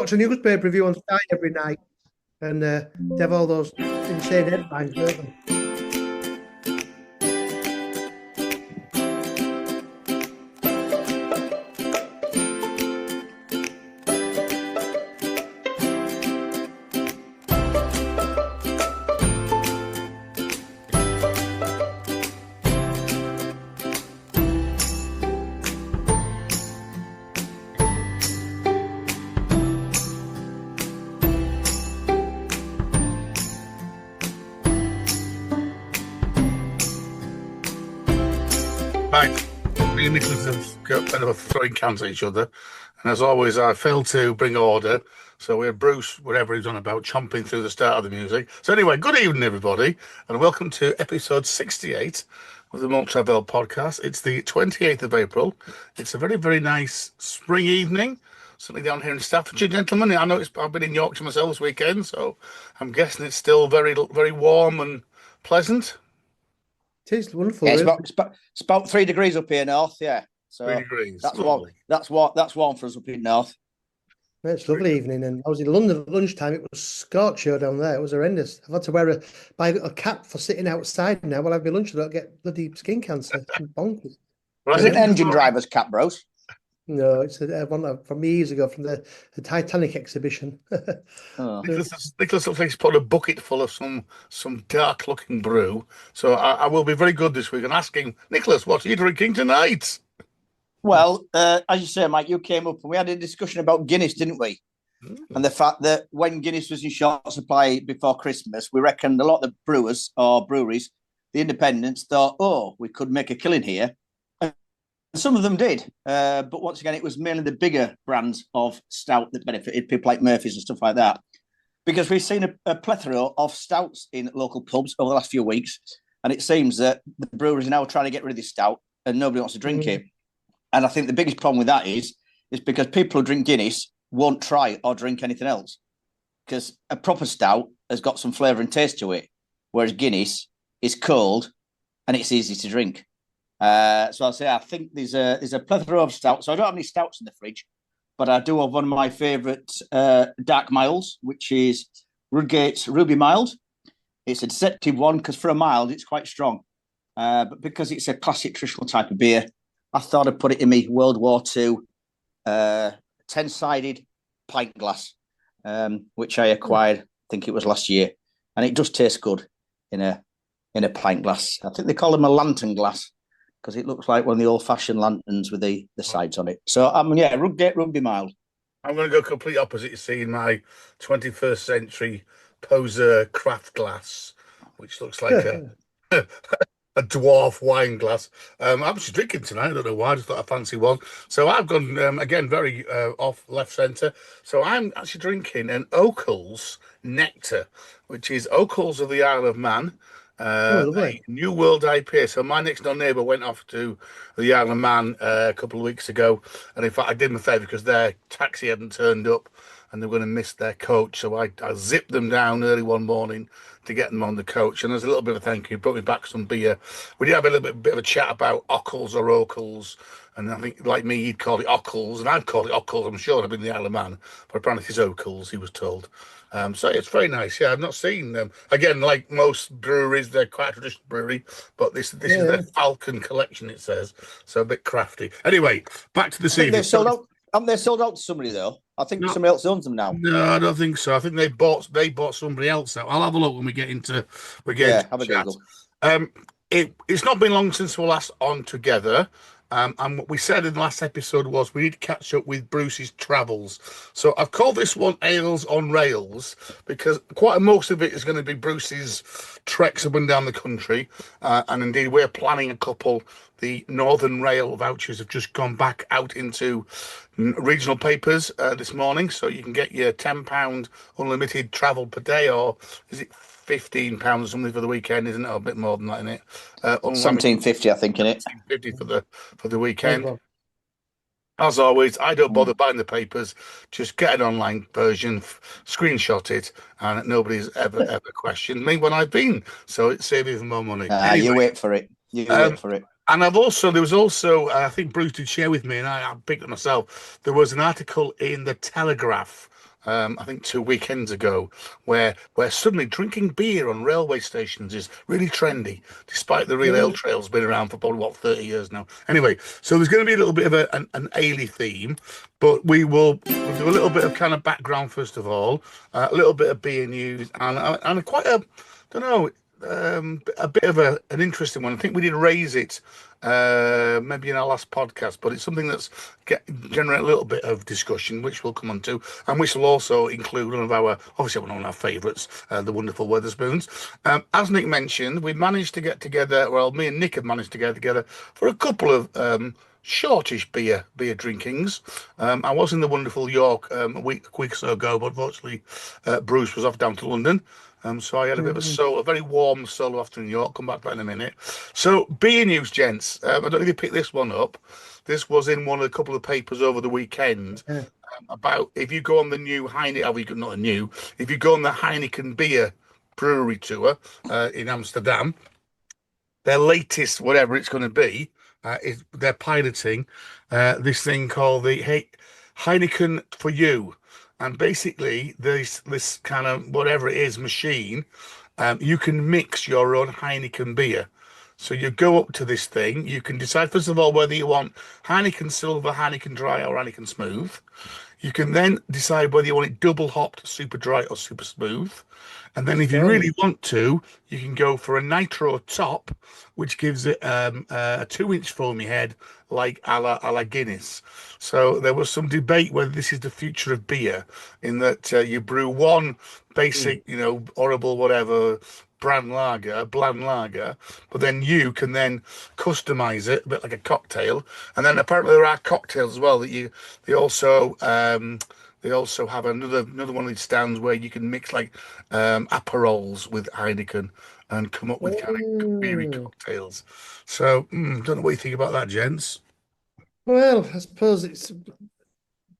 watch a newspaper review on Sky every night, and they have all those insane headlines, don't they? Right, me and Nicholas have got a bit of a throwing cans at each other, and as always, I failed to bring order. So we had Bruce, whatever he's on about, chomping through the start of the music. So anyway, good evening, everybody, and welcome to episode 68 of the Malton podcast. It's the 28th of April. It's a very, very nice spring evening, certainly down here in Staffordshire, gentlemen. I know I've been in Yorkshire myself this weekend, so I'm guessing it's still very, very warm and pleasant. It is wonderful. Yeah, really. it's about 3 degrees up here north. Yeah, so 3 degrees. That's Lovely. That's warm for us up in north. Yeah, it's a lovely evening, and I was in London at lunchtime. It was scorcher down there. It was horrendous. I've had to buy a cap for sitting outside now while I have my lunch. I don't get bloody skin cancer. It's bonkers. Is it an engine driver's cap, bros? No, it's one from years ago from the Titanic exhibition. Oh. Nicholas looks like he's put a bucket full of some dark looking brew. So I will be very good this week and asking Nicholas, what are you drinking tonight? Well, as you say, Mike, you came up and we had a discussion about Guinness, didn't we? And the fact that when Guinness was in short supply before Christmas, we reckoned a lot of the brewers or breweries, the independents, thought, oh, we could make a killing here. Some of them did, but once again, it was mainly the bigger brands of stout that benefited, people like Murphy's and stuff like that. Because we've seen a plethora of stouts in local pubs over the last few weeks, and it seems that the breweries are now trying to get rid of this stout, and nobody wants to drink it. And I think the biggest problem with that is because people who drink Guinness won't try or drink anything else. Because a proper stout has got some flavour and taste to it, whereas Guinness is cold and it's easy to drink. So I'll say I think there's a plethora of stouts. So I don't have any stouts in the fridge, but I do have one of my favourite dark miles, which is Rudgate's Ruby Mild. It's a deceptive one because for a mild, it's quite strong. But because it's a classic traditional type of beer, I thought I'd put it in my World War II 10-sided pint glass, which I acquired, I think it was last year. And it does taste good in a pint glass. I think they call them a lantern glass, because it looks like one of the old-fashioned lanterns with the sides on it. So, Rudgate Ruby Mild. I'm going to go complete opposite. You see in my 21st century poser craft glass, which looks like a dwarf wine glass. I'm actually drinking tonight. I don't know why. I just thought I fancy one. So I've gone, again, very off left centre. So I'm actually drinking an Oakles Nectar, which is Oakles of the Isle of Man. A New World IPA. So my next door neighbour went off to the Isle of Man a couple of weeks ago, and in fact I did them a favour because their taxi hadn't turned up and they were going to miss their coach, so I zipped them down early one morning to get them on the coach, and there's a little bit of thank you. Brought me back some beer. We did have a little bit of a chat about Ockles or Oakles, and I think like me he'd call it Ockles and I'd call it Ockles. I'm sure I've been in the Isle of Man, but apparently it's Oakles, he was told. So it's very nice. Yeah, I've not seen them. Again, like most breweries, they're quite a traditional brewery, but this is their Falcon collection, it says. So a bit crafty. Anyway, back to this evening. They've sold out. Haven't they sold out to somebody though? I think somebody else owns them now. No, I don't think so. I think they bought somebody else out. I'll have a look when we get into have a chat. Google. It's not been long since we were last on together. And what we said in the last episode was we need to catch up with Bruce's travels. So I've called this one Ales on Rails because quite most of it is going to be Bruce's treks up and down the country. And indeed, we're planning a couple. The Northern Rail vouchers have just gone back out into regional papers this morning. So you can get your £10 unlimited travel per day, or is it £15 or something for the weekend, isn't it? Or a bit more than that, isn't it? £17.50, I think, in it. £17.50 for the weekend. As always, I don't bother buying the papers. Just get an online version, screenshot it, and nobody's ever questioned me when I've been. So it saves even more money. Anyway, you wait for it. Wait for it. And there was also, I think Bruce did share with me, and I picked it myself. There was an article in the Telegraph I think 2 weekends ago, where suddenly drinking beer on railway stations is really trendy, despite the real ale trail's been around for probably 30 years now. Anyway, so there's going to be a little bit of an ale theme, but we'll do a little bit of kind of background first of all, a little bit of beer news, and quite a, don't know. A bit of an interesting one. I think we did raise it maybe in our last podcast, but it's something that's generate a little bit of discussion, which we'll come on to, and which will also include one of our favourites, the wonderful Wetherspoons. As Nick mentioned, we managed to get together. Well, me and Nick have managed to get together for a couple of shortish beer drinkings. I was in the wonderful York a week or so ago, but unfortunately Bruce was off down to London. So I had a bit of a very warm solo after New York. Come back to that in a minute. So beer news, gents. I don't know if you picked this one up. This was in one of a couple of papers over the weekend about if you go on the new Heineken, if you go on the Heineken beer brewery tour in Amsterdam, their latest, whatever it's going to be, is they're piloting this thing called the Heineken for You. And basically, this kind of whatever it is machine, you can mix your own Heineken beer. So you go up to this thing. You can decide first of all whether you want Heineken Silver, Heineken Dry, or Heineken Smooth. You can then decide whether you want it double hopped, super dry, or super smooth. And then if you really want to, you can go for a nitro top, which gives it a 2-inch foamy head, like a la Guinness. So there was some debate whether this is the future of beer, in that you brew one basic, horrible whatever bland lager, but then you can then customize it a bit like a cocktail. And then apparently there are cocktails as well that they also have another one of these stands where you can mix like Aperols with Heineken and come up with kind of beery cocktails. So don't know what you think about that, gents. Well, I suppose it's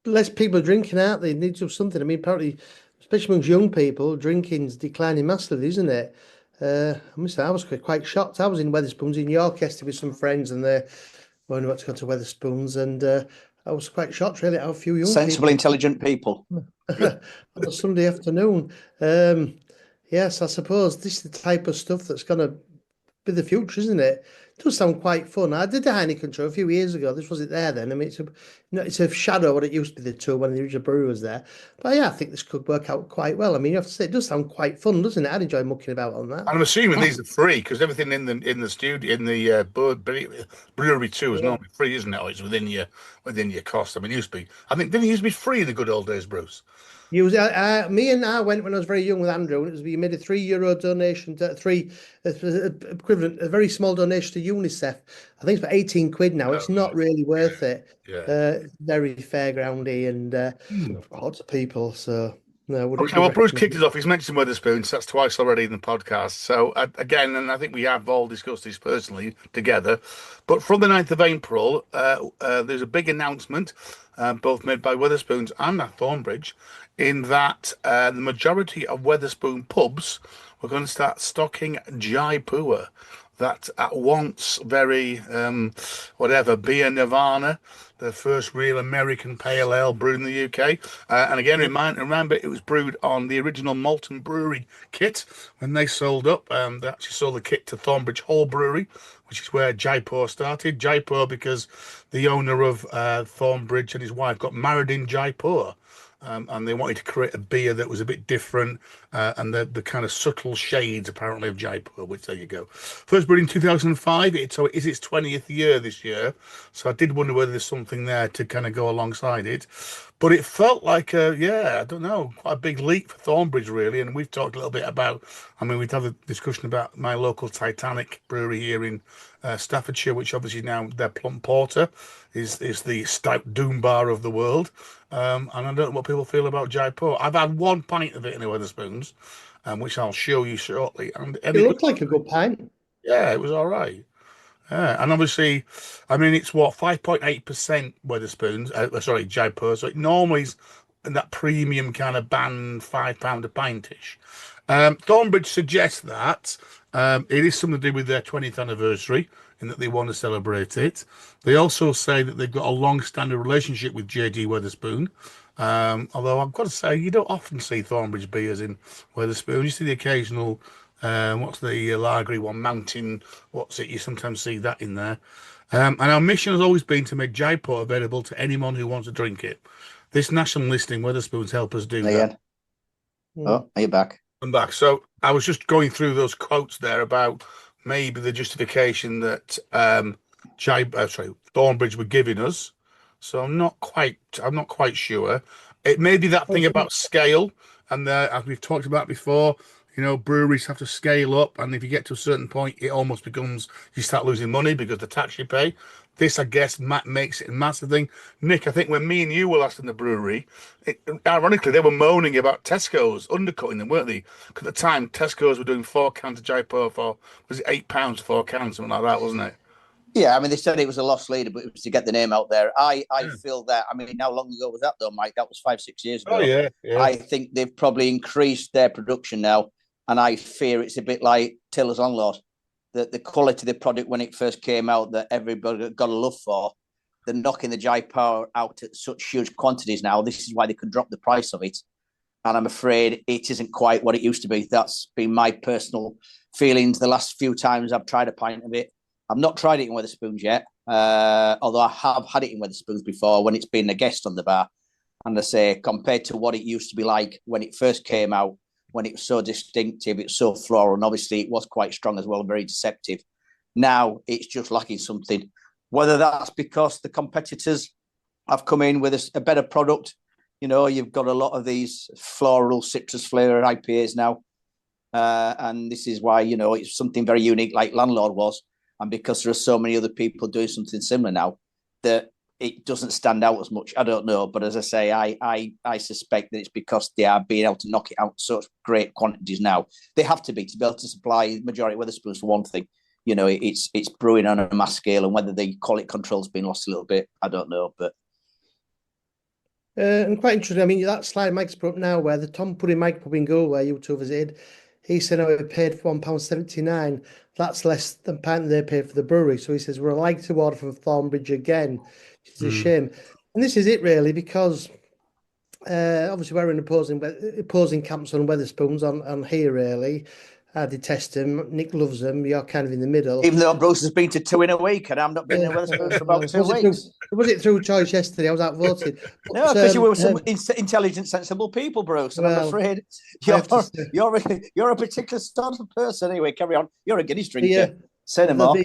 less people are drinking out. They need to do something. I mean, apparently, especially amongst young people, drinking's declining massively, isn't it? I must say, I was quite shocked. I was in Wetherspoons in York yesterday with some friends, and they're going to go to Wetherspoons, and I was quite shocked, really, how few young sensible, intelligent people on a Sunday afternoon. Yes, I suppose this is the type of stuff that's going to be the future, isn't it? It does sound quite fun. I did the Heineken tour a few years ago. This wasn't there then. I mean, it's a shadow of what it used to be, the tour when the original brewery was there. But yeah, I think this could work out quite well. I mean, you have to say, it does sound quite fun, doesn't it? I'd enjoy mucking about on that. I'm assuming these are free because everything in the studio in the brewery too is normally free, isn't it? Or it's within your cost. I mean, it used to be. I think didn't it used to be free in the good old days, Bruce? Me and I went when I was very young with Andrew, and we made a €3 donation to equivalent, a very small donation to UNICEF. I think it's for 18 quid now. It's not really worth it. Very fairgroundy and lots of people. So no. Okay, well, Bruce kicked us off. He's mentioned Wetherspoons. That's twice already in the podcast. So again, and I think we have all discussed this personally together. But from the 9th of April, there's a big announcement, both made by Wetherspoons and at Thornbridge, in that the majority of Wetherspoon pubs were going to start stocking Jaipur, that at once very beer nirvana, the first real American pale ale brewed in the UK. And again, remember, it was brewed on the original Malton brewery kit when they sold up. They actually sold the kit to Thornbridge Hall Brewery, which is where Jaipur started. Jaipur because the owner of Thornbridge and his wife got married in Jaipur. And they wanted to create a beer that was a bit different and the kind of subtle shades, apparently, of Jaipur, which there you go. First brewed in 2005, so it is its 20th year this year. So I did wonder whether there's something there to kind of go alongside it. But it felt like, I don't know, quite a big leap for Thornbridge, really. And we've talked a little bit about, we've had a discussion about my local Titanic brewery here in Staffordshire, which obviously now their plum porter is the stout doom bar of the world. And I don't know what people feel about Jaipur. I've had one pint of it in the Wetherspoons, which I'll show you shortly. And it looked like a good pint. Yeah, it was all right. Yeah, and obviously, it's 5.8% Wetherspoons, Jaipur. So it normally is in that premium kind of band, £5 a pint-ish. Thornbridge suggests that it is something to do with their 20th anniversary in that they want to celebrate it. They also say that they've got a long-standing relationship with J.D. Wetherspoon, Although I've got to say, you don't often see Thornbridge beers in Wetherspoons. You see the occasional, what's the lagery one, Mountain, what's it? You sometimes see that in there. And our mission has always been to make Jaipur available to anyone who wants to drink it. This national listing, Wetherspoons, help us do that. Ian. Oh, are you back? I'm back. So I was just going through those quotes there about maybe the justification that Thornbridge were giving us. So I'm not quite sure. It may be that thing about scale, and as we've talked about before, breweries have to scale up, and if you get to a certain point, it almost becomes you start losing money because the tax you pay. This, I guess, makes it a massive thing. Nick, I think when me and you were last in the brewery, ironically, they were moaning about Tesco's undercutting them, weren't they? Because at the time, Tesco's were doing 4 cans of Jaipur for, was it £8 for 4 cans, something like that, wasn't it? Yeah, I mean, they said it was a lost leader, but it was to get the name out there. I feel that, I mean, how long ago was that, though, Mike? That was 5-6 years ago. Oh, yeah. I think they've probably increased their production now, and I fear it's a bit like Tiller's Landlord. The quality of the product when it first came out that everybody got a love for, they're knocking the Jaipur out at such huge quantities now. This is why they could drop the price of it. And I'm afraid it isn't quite what it used to be. That's been my personal feelings the last few times I've tried a pint of it. I've not tried it in Wetherspoons yet, although I have had it in Wetherspoons before when it's been a guest on the bar. And I say, compared to what it used to be like when it first came out, when it was so distinctive, it was so floral, and obviously it was quite strong as well, very deceptive. Now it's just lacking something. Whether that's because the competitors have come in with a better product, you've got a lot of these floral citrus flavour IPAs now, and this is why it's something very unique, like Landlord was, and because there are so many other people doing something similar now, that it doesn't stand out as much. I don't know, but as I say, I suspect that it's because they are being able to knock it out in such great quantities now. They have to be able to supply the majority of Wetherspoons for one thing. It's brewing on a mass scale, and whether the quality control's been lost a little bit, I don't know. But and quite interesting. I mean, that slide Mike's put up now, where the Tom Pudding Mike Pub in Goal, where you two visited, he said, "Oh, he paid for £1.79. That's less than pint they paid for the brewery." So he says, "We're like to order from Thornbridge again." It's a shame. And this is it really, because obviously we're in opposing camps on Wetherspoons on here really. I detest them. Nick loves them. You're kind of in the middle. Even though Bruce has been to 2 in a week, and I've not been in Wetherspoons for about 2 weeks. Was it through choice yesterday? I was outvoted. No, because you were some intelligent, sensible people, Bruce. And I'm afraid you're a particular sort of person. Anyway, carry on. You're a Guinness drinker. Say no more.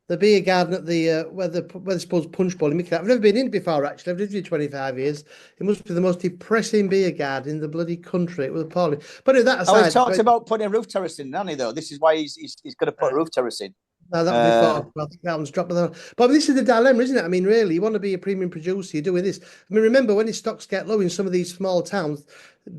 The beer garden at the Wetherspoons Punch Bowl in Mickey. I've never been in before, actually. I've lived here 25 years. It must be the most depressing beer garden in the bloody country. It was appalling. But that aside, he talked about putting a roof terrace in, hasn't he, though? This is why he's going to put a roof terrace in. No, that was before. I think that one's dropped. But this is the dilemma, isn't it? I mean, really, you want to be a premium producer, you're doing this. I mean, remember, when his stocks get low in some of these small towns,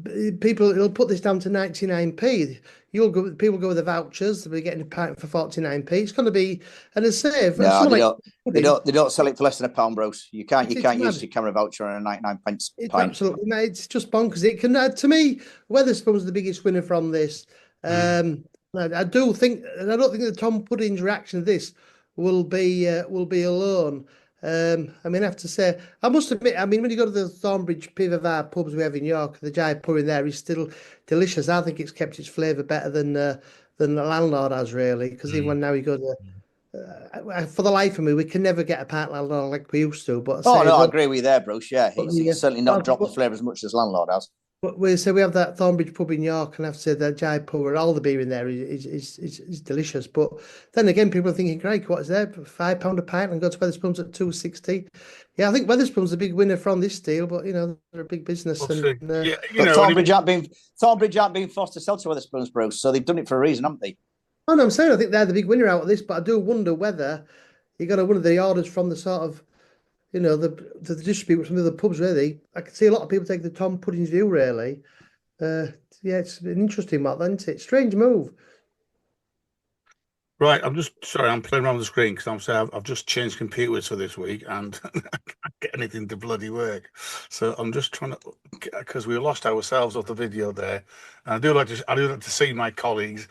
it'll put this down to 99p. People go with the vouchers. They'll be getting a pint for 49p. It's going to be, and a save. No, they don't sell it for less than £1, Bruce. You can't use your camera voucher on a 99 pence pint. Absolutely, mate. It's just bonkers. It can, to me, Wetherspoons the biggest winner from this. I do think, and I don't think the Tom Pudding's reaction to this will be alone. I mean, I have to say, I must admit, I mean, when you go to the Thornbridge Pivavar pubs we have in York, the Jaipur in there is still delicious. I think it's kept its flavour better than the Landlord has, really, because even when now you go to, for the life of me, we can never get a pint Landlord like we used to. But I agree with you there, Bruce. Yeah, he's certainly not dropped the flavour as much as Landlord has. But we have that Thornbridge pub in York, and I have to say that Jaipur and all the beer in there is delicious. But then again, people are thinking, "Great, what is there? £5 a pint," and go to Wetherspoons at £2.60. Yeah, I think Wetherspoons the big winner from this deal, but they're a big business. Thornbridge aren't being forced to sell to Wetherspoons, Bruce, so they've done it for a reason, haven't they? Oh, no, I'm saying I think they're the big winner out of this, but I do wonder whether you got one of the orders from the sort of, the distribute from the pubs, really. I can see a lot of people take the Tom Pudding's view, really. It's an interesting one, isn't it? Strange move. Right, I'm playing around with the screen because I've just changed computers for this week and I can't get anything to bloody work. So I'm just trying to, because we lost ourselves off the video there. And I do like to see my colleagues,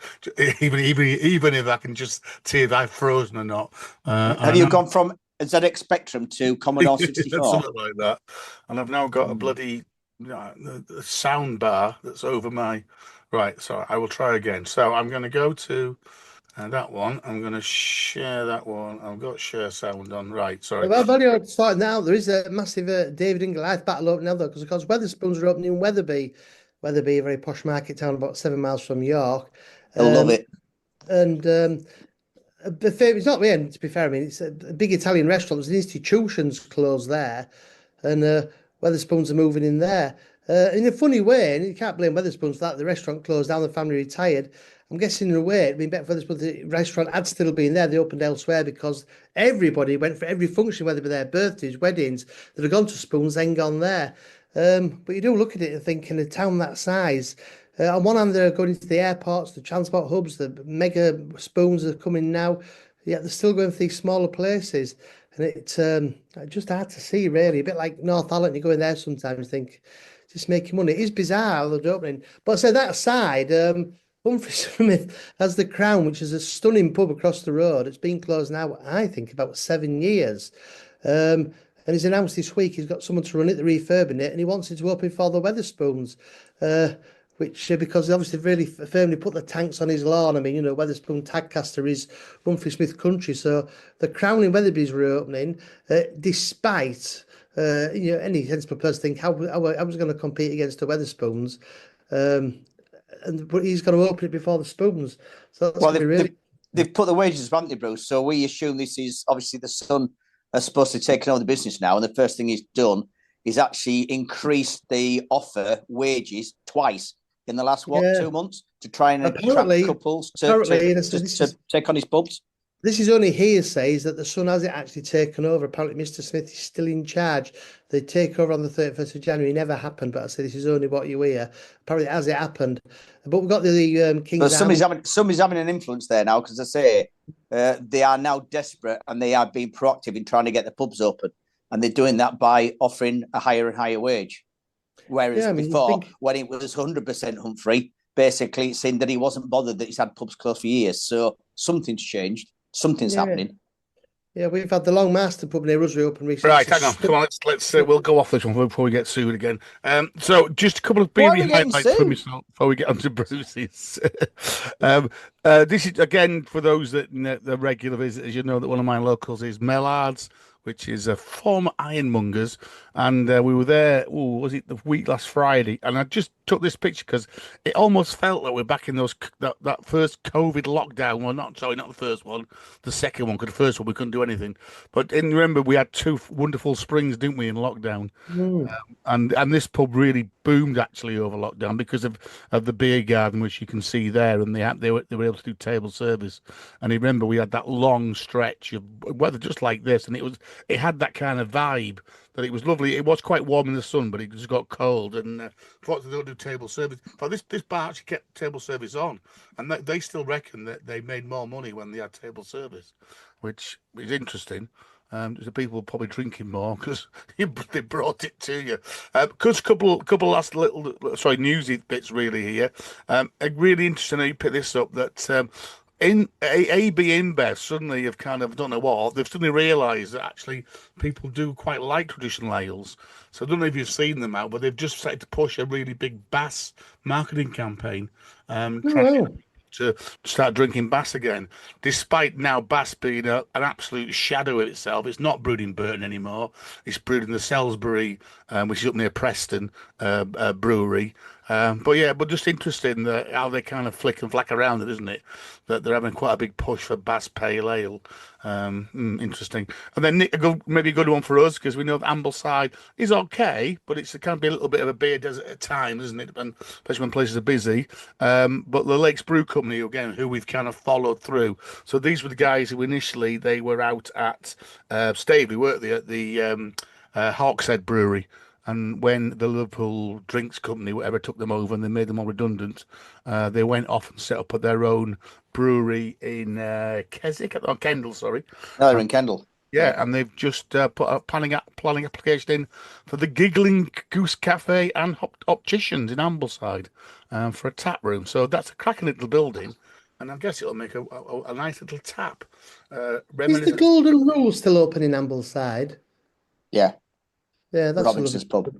even if I can just see if I've frozen or not. Have you gone from ZX Spectrum to Commodore 64. Something like that. And I've now got a bloody the sound bar that's over my. Right, so I will try again. So I'm going to go to that one. I'm going to share that one. I've got share sound on. Right, sorry. Well, Valio starting now. There is a massive David and Goliath battle opening now, though, because of course Weatherspoons are opening in Wetherby. Wetherby, a very posh market town about 7 miles from York. I love it. And it's not the end, to be fair. I mean, it's a big Italian restaurant. There's an institution's closed there, and Weatherspoons are moving in there. In a funny way, and you can't blame Weatherspoons for that. The restaurant closed down, the family retired. I'm guessing in a way it'd been better for Weatherspoons. The restaurant had still been there. They opened elsewhere because everybody went for every function, whether it be their birthdays, weddings, that had gone to Spoons, then gone there. But you do look at it and think, in a town that size, on one hand, they're going into the airports, the transport hubs, the mega Spoons are coming now. Yet they're still going for these smaller places. And it's just hard to see, really. A bit like Northallerton, you go in there sometimes and think, just making money. It is bizarre, the opening. But I say that aside, Humphrey Smith has the Crown, which is a stunning pub across the road. It's been closed now, I think, about 7 years. And he's announced this week he's got someone to run it, they're refurbing it, and he wants it to open for the Weatherspoons. Which, because they obviously really firmly put the tanks on his lawn. I mean, Weatherspoon Tadcaster is Humphrey Smith country. So the Crown in Weatherby's reopening, despite, any sensible person think, how was going to compete against the Weatherspoons? But he's going to open it before the Spoons. So that's they've put the wages, haven't they, Bruce? So we assume this is obviously the son are supposed to take over the business now. And the first thing he's done is actually increase the offer wages twice in the last 2 months to try and attract couples to take on his pubs. This is only hearsay that the son hasn't actually taken over. Apparently, Mr. Smith is still in charge. They take over on the 31st of January. It never happened, but I say this is only what you hear. Apparently, it hasn't happened. But we've got the King's. But somebody's having an influence there now, because I say they are now desperate and they are being proactive in trying to get the pubs open, and they're doing that by offering a higher and higher wage. Whereas before, when it was 100% Humphrey, basically it's saying that he wasn't bothered that he's had pubs closed for years. So something's changed. Something's happening. Yeah, we've had the Long Master pub near us reopen recently. Right, hang on. Come on, let's we'll go off this one before we get sued again. So just a couple of beery highlights for myself before we get on to Bruce's. This is, again, for those that the regular visitors, you know that one of my locals is Mellard's, which is a former ironmongers, and we were there. Was it the week last Friday? And I just took this picture because it almost felt like we're back in that first COVID lockdown. Well, not the first one, the second one. Because the first one we couldn't do anything. But remember, we had 2 wonderful springs, didn't we, in lockdown? And this pub really boomed actually over lockdown because of the beer garden, which you can see there, and they were able to do table service. And remember, we had that long stretch of weather just like this, and it had that kind of vibe that it was lovely. It was quite warm in the sun, but it just got cold. And thought they don't do table service. But this bar actually kept table service on, and they still reckon that they made more money when they had table service, which is interesting. The people were probably drinking more because they brought it to you. Because a couple last little newsy bits really here. Really interesting how you pick this up that. In AB InBev suddenly have kind of, don't know what, they've suddenly realised that actually people do quite like traditional ales. So I don't know if you've seen them out, but they've just started to push a really big Bass marketing campaign, trying to start drinking Bass again. Despite now Bass being an absolute shadow of itself, it's not brewed in Burton anymore. It's brewed in the Salisbury, which is up near Preston brewery. But just interesting how they kind of flick and flack around it, isn't it? That they're having quite a big push for Bass Pale Ale. Interesting. And then Nick, maybe a good one for us, because we know that Ambleside is okay, but it can be a little bit of a beer desert at times, isn't it? And especially when places are busy. But the Lakes Brew Company, again, who we've kind of followed through. So these were the guys who initially, they were out at Staveley, weren't they, at the Hawkshead Brewery. And when the Liverpool Drinks Company, whatever, took them over and they made them all redundant, they went off and set up their own brewery in Keswick, or Kendal, sorry. No, they're in Kendal. Yeah, and they've just put a planning application in for the Giggling Goose Cafe and Opticians in Ambleside for a tap room. So that's a cracking little building. and I guess it'll make a nice little tap. Is the Reminiscent. Golden Rule still open in Ambleside? Yeah, Yeah, that's Robinson's pub.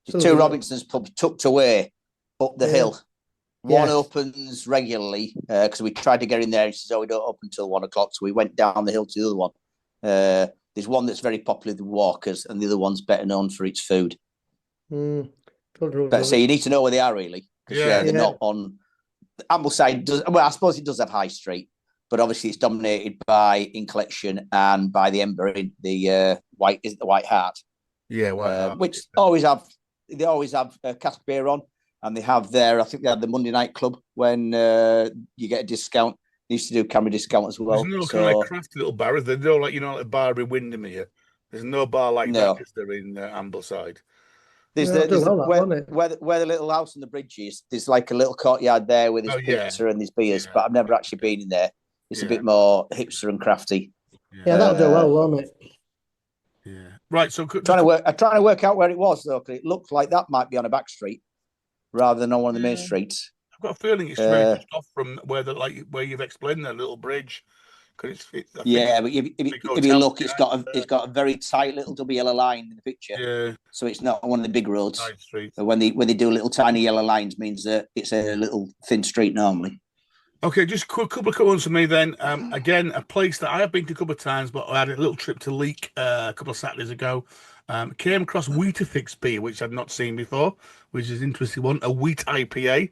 Still a Two good- Robinson's pubs tucked away up the Yeah. hill. One Yes. opens regularly because we tried to get in there. He says, "Oh, we don't open until 1 o'clock." So we went down the hill to the other one. There's one that's very popular with walkers, and the other one's better known for its food. Golden Rule. But so you need to know where they are really, because they're not on Ambleside. Well, I suppose it does have High Street, but obviously it's dominated by In Collection and by the Ember in the White Hart. Yeah, White Hart. Which always have cask beer on. And they have I think they had the Monday night club when you get a discount. They used to do camera discount as well. There's no kind of crafty little bar. There's no like a bar in Windermere. There's no bar like that. Is there in Ambleside? There's where the little house on the bridge is. There's like a little courtyard there with there's pizza and there's beers. But I've never actually been in there. It's a bit more hipster and crafty. Yeah, that'll do well, won't it? Yeah. Right. So I'm trying to work out where it was though, because it looked like that might be on a back street rather than on one of the main streets. I've got a feeling it's straight off from where you've explained that little bridge. But if you look, it's got a very tight little double yellow line in the picture. Yeah. So it's not one of the big roads. When they do little tiny yellow lines, means that it's a little thin street normally. Okay, just a couple of quick ones for me then. Again, a place that I have been to a couple of times, but I had a little trip to Leek a couple of Saturdays ago. Came across Weetabix beer, which I'd not seen before, which is an interesting one. A wheat IPA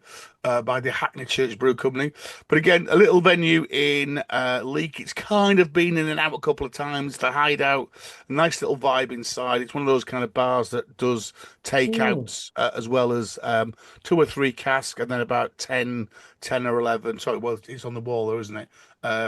by the Hackney Church Brew Company. But again, a little venue in Leek. It's kind of been in and out a couple of times. The hideout, a nice little vibe inside. It's one of those kind of bars that does takeouts as well as 2 or 3 casks, and then about 10 or 11. Sorry, well, it's on the wall there, isn't it?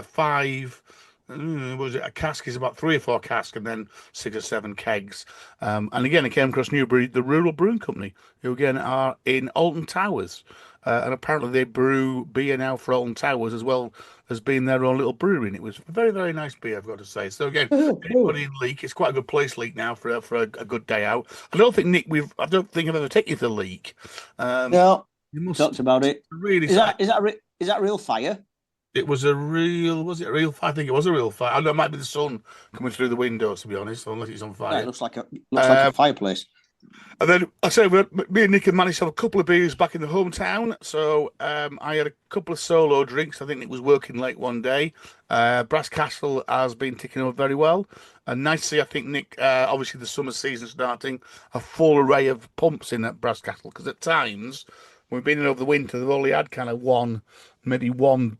5. Was it a cask? Is about 3 or 4 casks, and then 6 or 7 kegs. And again, I came across Newbury, the Rural Brewing Company, who again are in Alton Towers, and apparently they brew beer now for Alton Towers as well as being their own little brewery. And it was a very, very nice beer, I've got to say. So again, anybody in Leek, it's quite a good place, Leek, now for a good day out. I don't think Nick, I don't think I've ever taken you to Leek. No, you talked about it. Really, is that real fire? It was was it a real fire? I think it was a real fire. I know it might be the sun coming through the windows, to be honest, unless it's on fire. Yeah, it looks like a fireplace. And then I say, me and Nick had managed to have a couple of beers back in the hometown. So I had a couple of solo drinks. I think Nick was working late one day. Brass Castle has been ticking over very well. And nice to see, I think, Nick, obviously the summer season starting, a full array of pumps in at Brass Castle. Because at times, when we've been in over the winter, they've only had kind of maybe one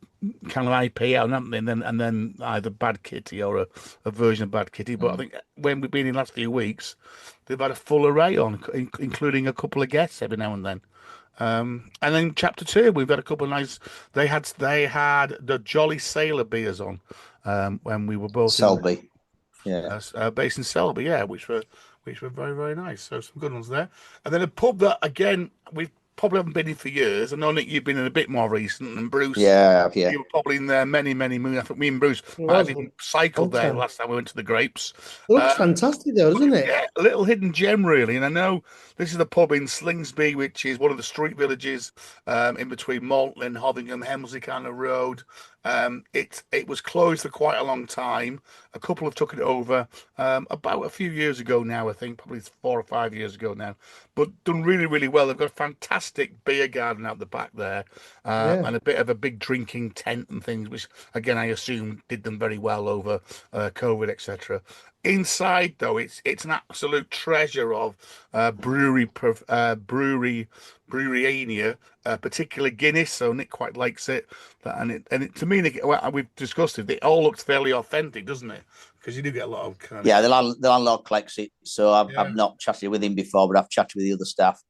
kind of IPA, haven't they? And then either Bad Kitty or a version of Bad Kitty. But I think when we've been in the last few weeks, they've had a full array on, including a couple of guests every now and then. And then chapter 2, we've had a couple of nice. They had the Jolly Sailor beers on when we were both Selby, based in Selby, which were very, very nice. So some good ones there. And then a pub that again we've probably haven't been in for years. I know, Nick, you've been in a bit more recent, and Bruce. Yeah. You were probably in there many moons. I think me and Bruce might have even cycled there last time we went to the Grapes. It looks fantastic, though, doesn't it? Yeah, a little hidden gem, really. And I know this is the pub in Slingsby, which is one of the street villages in between Malton and Hovingham, Hemsley kind of road. It was closed for quite a long time. A couple have taken it over about a few years ago now, I think, probably 4 or 5 years ago now, but done really, really well. They've got a fantastic beer garden out the back there, and a bit of a big drinking tent and things, which again I assume did them very well over COVID, etc. Inside, though, it's an absolute treasure of breweryania, particularly Guinness. So Nick quite likes it, and to me, Nick, we've discussed it. It all looks fairly authentic, doesn't it? Because you do get a lot of the landlord collects it. So I've not chatted with him before, but I've chatted with the other staff.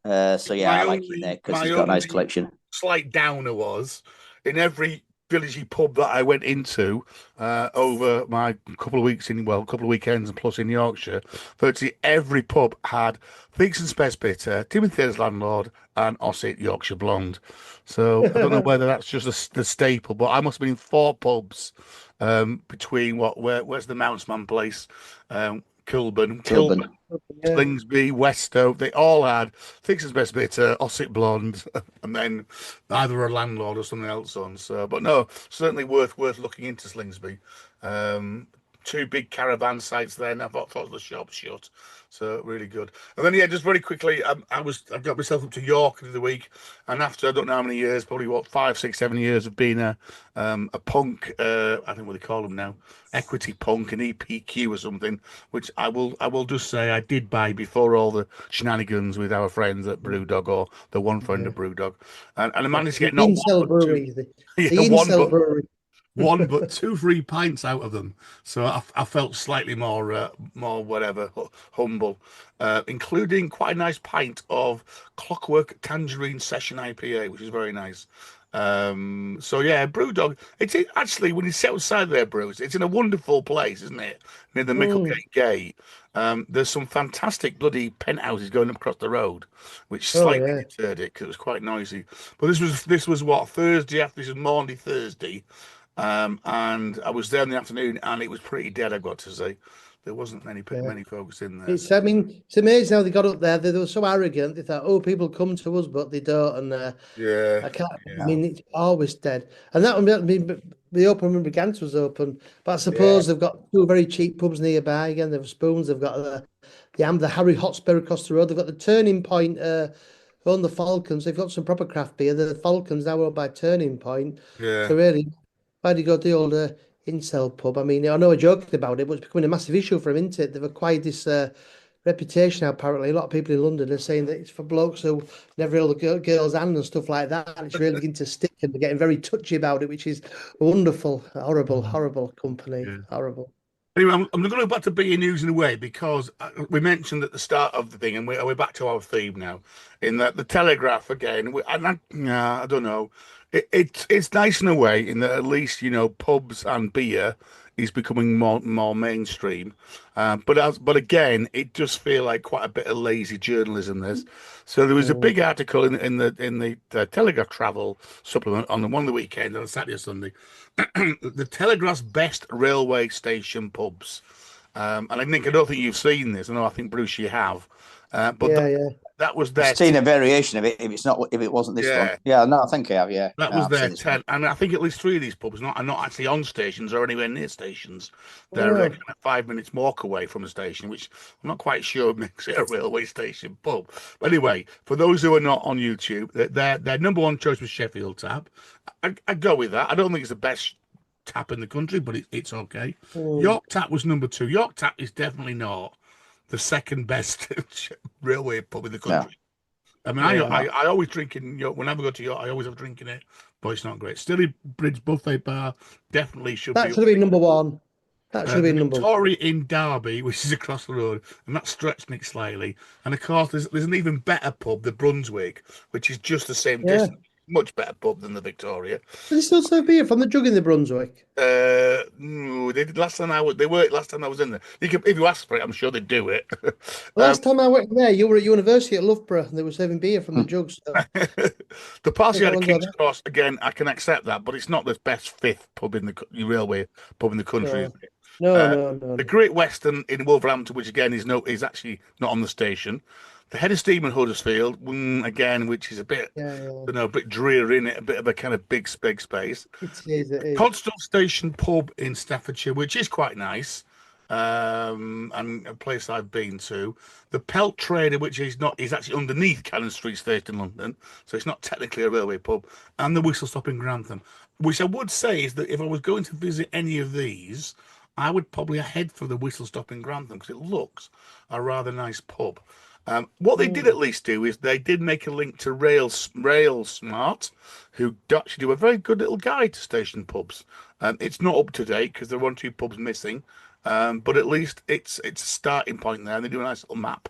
I like it there because he's got a nice collection. Slight downer was in every villagey pub that I went into over my couple of weekends and plus in Yorkshire, virtually every pub had Figs and Spez Bitter, Timothy's Landlord, and Ossett Yorkshire Blonde. So I don't know whether that's just the staple, but I must have been in 4 pubs between where's the Mountsman place? Kilburn, Yeah. Slingsby, Weststoke, they all had Thickson's Best Bitter, Ossett Blonde, and then either a landlord or something else on. So, but no, certainly worth looking into Slingsby. Two big caravan sites there, and I thought the shop shut. So really good. And then just very quickly, I got myself up to York the other week, and after I don't know how many years, probably 5, 6, 7 years of being a punk, I think what they call them now, equity punk, an EPQ or something, which I will just say I did buy before all the shenanigans with our friends at Brewdog, or the one friend at Brewdog, and I managed to get not one but two, The one brewery. one but 2 free pints out of them. So I felt slightly more humble, including quite a nice pint of Clockwork Tangerine Session IPA, which is very nice. So yeah, Brewdog. Actually, when you sit outside their brews, it's in a wonderful place, isn't it? Near the Micklegate Gate. There's some fantastic bloody penthouses going up across the road, which slightly deterred it because it was quite noisy. But this was what, Thursday after, this was Maundy Thursday. And I was there in the afternoon, and it was pretty dead, I've got to say. There wasn't many folks in there. It's amazing how they got up there. They were so arrogant. They thought, "Oh, people come to us," but they don't. And I can't. I mean, it's always dead. And that one, I mean, the open when Brigance was open, but I suppose they've got 2 very cheap pubs nearby. Again, they've Spoons. They've got the Harry Hotspur across the road. They've got the Turning Point. On the Falcons, they've got some proper craft beer. The Falcons now owned by Turning Point. Yeah. So really, why do you go to the old incel pub? I mean, I know we're joking about it, but it's becoming a massive issue for them, isn't it? They've acquired this reputation now, apparently. A lot of people in London are saying that it's for blokes who never held a girl's hand and stuff like that. And it's really beginning to stick, and they're getting very touchy about it, which is wonderful. Horrible company. Yeah. Horrible. Anyway, I'm going to go back to BE News in a way, because we mentioned at the start of the thing, and we're back to our theme now, in that the Telegraph again. I don't know. It's nice in a way, in that at least, pubs and beer is becoming more mainstream. But again, it does feel like quite a bit of lazy journalism. So there was a big article in the Telegraph travel supplement on one of the weekend, on Saturday or Sunday, the Telegraph's best railway station pubs. And I don't think you've seen this. I think, Bruce, you have. But that was their. I've seen a variation of it. If it wasn't this one, no, I think I have. Yeah, that was their 10, and I think at least 3 of these pubs are not actually on stations or anywhere near stations. They're kind of 5 minutes walk away from the station, which I'm not quite sure makes it a railway station pub. But anyway, for those who are not on YouTube, their number 1 choice was Sheffield Tap. I go with that. I don't think it's the best tap in the country, but it's okay. York Tap was number 2. York Tap is definitely not the second best railway pub in the country. I mean, I always drink in York. Whenever I go to York, I always have a drink in it, but it's not great. Stilly Bridge Buffet Bar definitely should be. That should have been number 1. That should have been number 1. Victoria in Derby, which is across the road, and that's stretching it slightly. And of course, there's an even better pub, the Brunswick, which is just the same distance. Much better pub than the Victoria. Do they still serve beer from the jug in the Brunswick? No, they did last time I was in there. If you ask for it, I'm sure they'd do it. Last time I went there, you were at university at Loughborough, and they were serving beer from the jugs. So. The Parsley out of King's Cross, again, I can accept that, but it's not the best 5th pub in the railway pub in the country. Is it? No. The Great Western in Wolverhampton, which again is actually not on the station. The Head of Steam in Huddersfield, again, which is a bit, a bit dreary in it, a bit of a kind of big space. It is. Codswell Station pub in Staffordshire, which is quite nice, and a place I've been to. The Pelt Trader, which is actually underneath Cannon Street Station in London, so it's not technically a railway pub, and the Whistle Stop in Grantham, which I would say is that if I was going to visit any of these, I would probably head for the Whistle Stop in Grantham, because it looks a rather nice pub. What they did at least do is they did make a link to Rail Smart, who actually do a very good little guide to station pubs. It's not up to date because there are 1 or 2 pubs missing, but at least it's a starting point there. And they do a nice little map,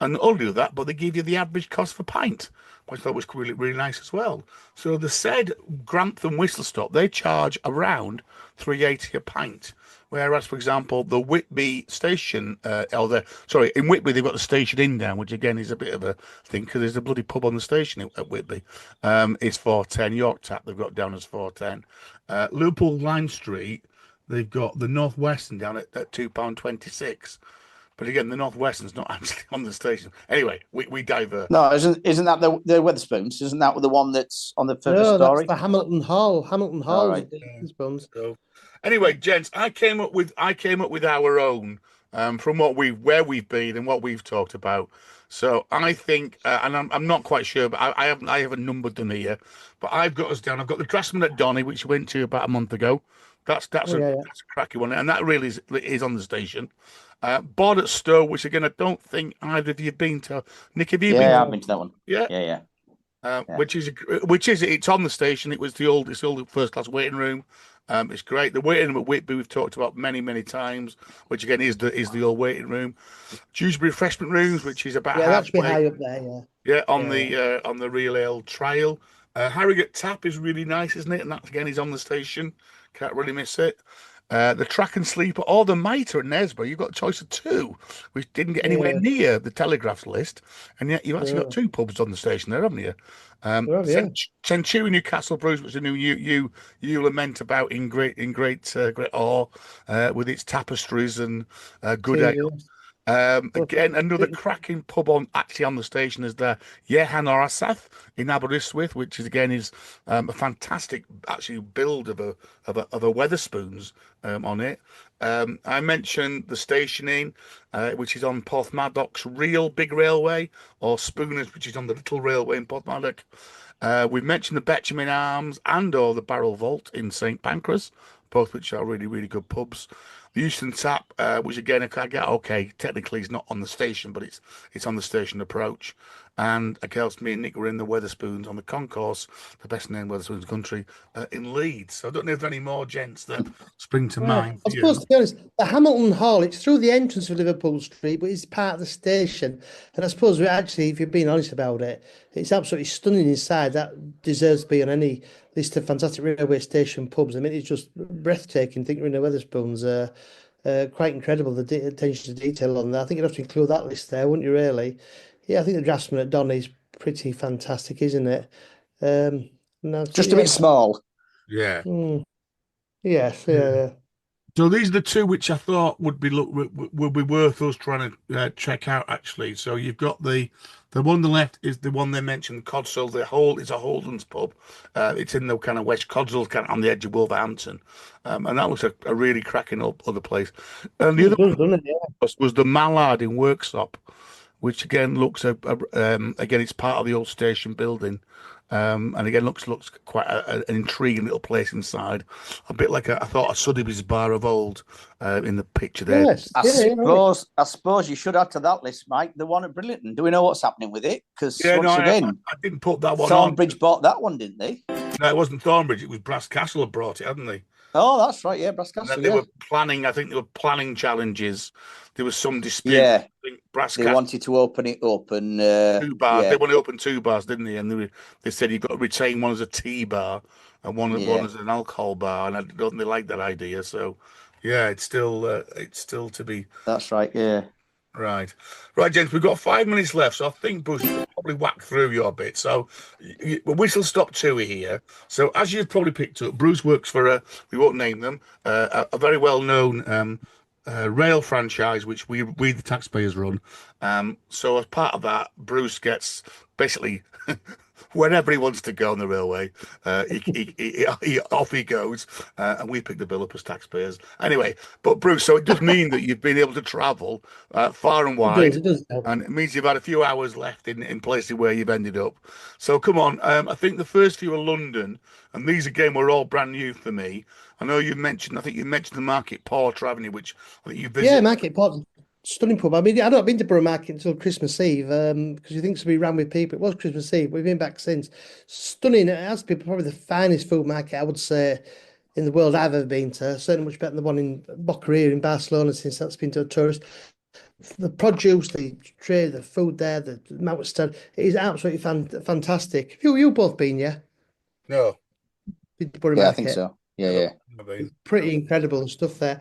and not only do that, but they give you the average cost for pint, which I thought was really, really nice as well. So the said Grantham Whistle Stop, they charge around £3.80 a pint. Whereas, for example, the Whitby station, in Whitby, they've got the Station Inn down, which again is a bit of a thing because there's a bloody pub on the station at Whitby. It's £4.10. York Tap, they've got down as £4.10. Liverpool Lime Street, they've got the North Western down at £2.26. But again, the Northwestern's not actually on the station. Anyway, we divert. No, isn't that the Wetherspoons? Isn't that the one that's on the first No, that's story? the Hamilton Hall. Hamilton Hall. right. So, anyway, gents, I came up with our own from where we've been and what we've talked about. So I think, and I'm not quite sure, but I haven't numbered them here. But I've got us down. I've got the Dressman at Donny, which we went to about a month ago. That's a cracky one, and that really is on the station. Bod at Stowe, which again I don't think either of you have been to. Nick, have you been? Yeah, I've been to that one. Yeah, yeah. Which is it's on the station. It's the old first class waiting room. It's great. The waiting room at Whitby we've talked about many times, which again is the old waiting room. Dewsbury refreshment rooms, which is about that's halfway. high up there. Yeah, on the Real Ale Trail. Harrogate Tap is really nice, isn't it? And that again is on the station. Can't really miss it. The Track and Sleeper or the Mitre at Nesborough, you've got a choice of two, which didn't get anywhere near the Telegraph's list, and yet you've actually got two pubs on the station there, haven't you? Centurion Newcastle Brews, which I knew you lament about in great awe, with its tapestries and good ale. Again, another cracking pub on the station is the Yehan Orasath in Aberystwyth, which is a fantastic actually build of a Wetherspoons on it. I mentioned the stationing, which is on Porthmadog's real big railway, or Spooners, which is on the little railway in Porthmadog. We've mentioned the Betchamin Arms or the Barrel Vault in St Pancras, both which are really, really good pubs. The Euston Tap, which again, technically is not on the station, but it's on the station approach. And of course, me and Nick were in the Wetherspoons on the concourse, the best named Wetherspoons in the country, in Leeds. So I don't know if there are any more gents that spring to mind. I suppose, to be honest, the Hamilton Hall, it's through the entrance of Liverpool Street, but it's part of the station. And I suppose if you're being honest about it, it's absolutely stunning inside. That deserves to be on any list of fantastic railway station pubs. I mean, it's just breathtaking. Think we're in the Wetherspoons. Quite incredible, the attention to detail on that. I think you'd have to include that list there, wouldn't you, really? Yeah, I think the Draftsman at Donny is pretty fantastic, isn't it? Just a bit small. Yeah. Yes, yeah. So these are the two which I thought would be worth us trying to check out, actually. So you've got the one on the left is the one they mentioned, Codsall. It's a Holden's pub. It's in the kind of West Codsall, kind of on the edge of Wolverhampton, and that looks a really cracking other place. And the other one was the Mallard in Worksop, which again looks again it's part of the old station building. And again, looks quite an intriguing little place inside, a bit like I thought a Sotheby's bar of old in the picture there. Yes, I suppose you should add to that list, Mike, the one at Bridlington. Do we know what's happening with it? Because I didn't put that one Thornbridge on. bought that one, didn't they? No, it wasn't Thornbridge. It was Brass Castle had brought it, hadn't they? Oh, that's right. Yeah, Brass Castle. And then they were planning. I think they were planning challenges. There was some dispute. Yeah, I think Brass Castle wanted to open it up and 2 bars. Yeah. They wanted to open 2 bars, didn't they? And they said you've got to retain one as a tea bar and one as an alcohol bar. And I don't think they like that idea. So, yeah, it's still to be. That's right. Yeah. Right, gents. We've got 5 minutes left, so I think Bruce will probably whack through your bit. So whistle stop 2 here. So as you've probably picked up, Bruce works for we won't name them, a very well known rail franchise which we the taxpayers run. So as part of that, Bruce gets basically wherever he wants to go on the railway, off he goes, and we pick the bill up as taxpayers. Anyway, but Bruce, so it does mean that you've been able to travel far and wide, it does. And it means you've had a few hours left in places where you've ended up. So come on, I think the first few are London, and these again were all brand new for me. I know you mentioned the Market Porter Avenue, which I think you visited. Yeah, Market Porter. Stunning pub. I mean, I've not been to Borough Market until Christmas Eve because you think it's going to be ran with people. It was Christmas Eve. We've been back since. Stunning. It has been probably the finest food market, I would say, in the world I've ever been to. Certainly much better than the one in Boqueria in Barcelona, since that's been to a tourist. The produce, the trade, the food there, the amount of stuff, it is absolutely fantastic. Have you both been, yeah? No. Borough Market? I think so. Yeah. Pretty incredible stuff there.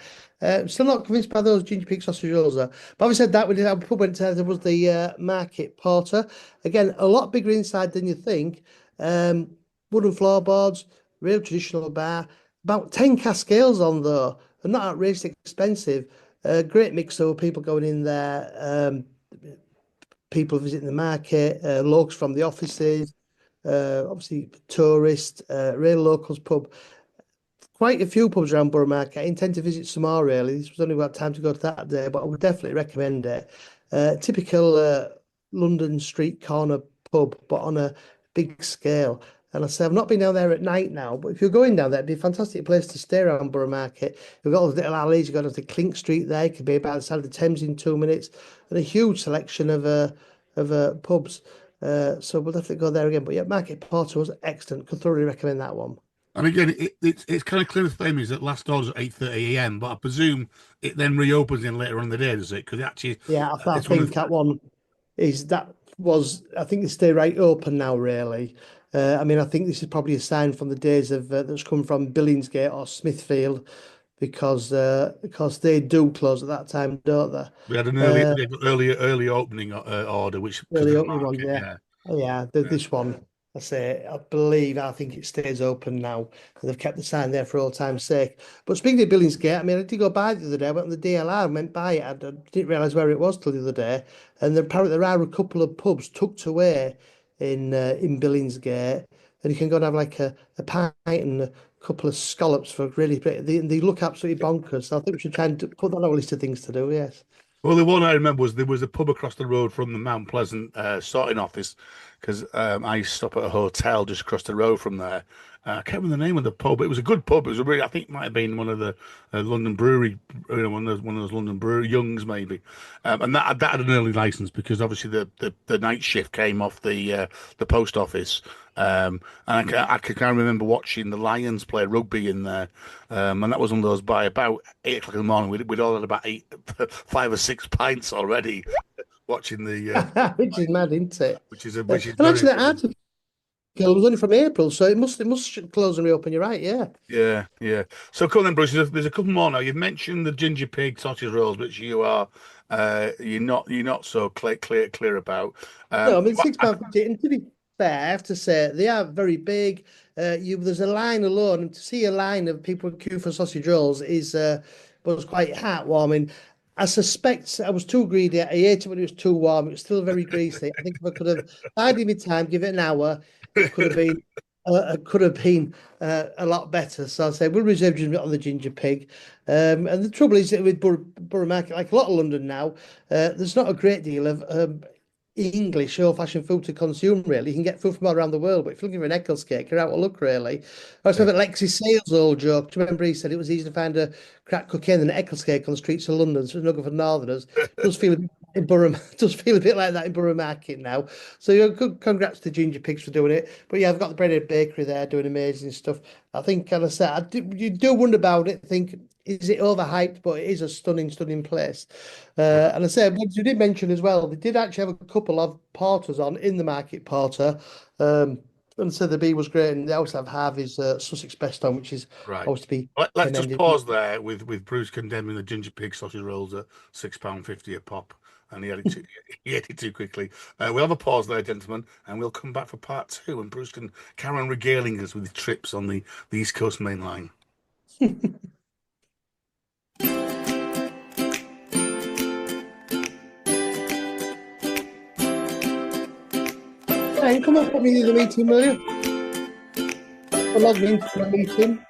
Still not convinced by those ginger peak sausage rolls though. But having said that, we did have a pub went there was the Market Porter. Again, a lot bigger inside than you think. Wooden floorboards, real traditional bar. About 10 cask ales on though, and not outrageously expensive. Great mix of people going in there, people visiting the market, locals from the offices, obviously tourists, real locals pub. Quite a few pubs around Borough Market. I intend to visit some more really. This was only about time to go to that day, but I would definitely recommend it. Typical London street corner pub, but on a big scale. And I say I've not been down there at night now, but if you're going down there, it'd be a fantastic place to stay around Borough Market. You've got all the little alleys, you've got to Clink Street there, you could be about the side of the Thames in 2 minutes, and a huge selection of pubs. So we'll definitely go there again. But yeah, Market Porter was excellent. Could thoroughly recommend that one. And again, it's kind of clear the theme is that last doors at 8:30 a.m., but I presume it then reopens in later on in the day, does it? Because it actually, Yeah, I it's one of think that one is that was I think they stay right open now, really. I mean, I think this is probably a sign from the days of that's come from Billingsgate or Smithfield, because they do close at that time, don't they? we had an Uh, early opening order, which because Really of the opening one, market, yeah. yeah. Yeah, this one, I think it stays open now. They've kept the sign there for all time's sake. But speaking of Billingsgate, I mean, I did go by the other day. I went on the DLR, went by it. I didn't realise where it was till the other day. And apparently there are a couple of pubs tucked away in Billingsgate, and you can go and have like a pint and a couple of scallops for really. They look absolutely bonkers. So I think we should try and put that on our list of things to do. Yes. Well, the one I remember was there was a pub across the road from the Mount Pleasant sorting office because I used to stop at a hotel just across the road from there. I can't remember the name of the pub. It was a good pub. It was a really, I think, it might have been one of the London brewery, one of those London brewery Youngs maybe, and that had an early license because obviously the night shift came off the post office. And I can kind of remember watching the Lions play rugby in there, and that was one of those by about 8 o'clock in the morning. We'd all had about 5 or 6 pints already watching the Which is mad, isn't it? which is And very actually, that article was only from April, so it must close and reopen. You're right, yeah. yeah. So cool then, Bruce. There's a couple more now. You've mentioned the ginger pig sausage rolls, which you're not so clear about. No, I mean £6.50. And to be fair, I have to say they are very big. There's a line alone, and to see a line of people queue for sausage rolls was quite heartwarming. I suspect I was too greedy. I ate it when it was too warm. It was still very greasy. I think if I could have bided my time, give it an hour, it could have been a lot better. So I'll say we'll reserve judgment on the ginger pig. And the trouble is that with Borough Market, like a lot of London now, there's not a great deal of English old-fashioned food to consume, really. You can get food from all around the world, but if you're looking for an Eccles cake, you're out of luck, really. I was remember Lexi Sales' old joke. Do you remember he said it was easier to find a crack cocaine than an Eccles cake on the streets of London, so it's no good for Northerners. Does feel a bit does feel a bit like that in Borough Market now. So good congrats to Ginger Pigs for doing it. But yeah, I've got the Breaded Bakery there doing amazing stuff. I think, kind of said, you do wonder about it, think, is it overhyped? But it is a stunning place. And I said, you did mention as well, they did actually have a couple of porters on in the Market Porter. And so the bee was great. And they also have Harvey's Sussex Best on, which is Right. always to be Let's just commended. pause there with Bruce condemning the ginger pig sausage rolls at £6.50 a pop, and he ate it too quickly. We'll have a pause there, gentlemen, and we'll come back for part two, and Bruce can carry on regaling us with his trips on the East Coast Main Line. Hey, come on, put me in the meeting, will you? I'll log me into the meeting.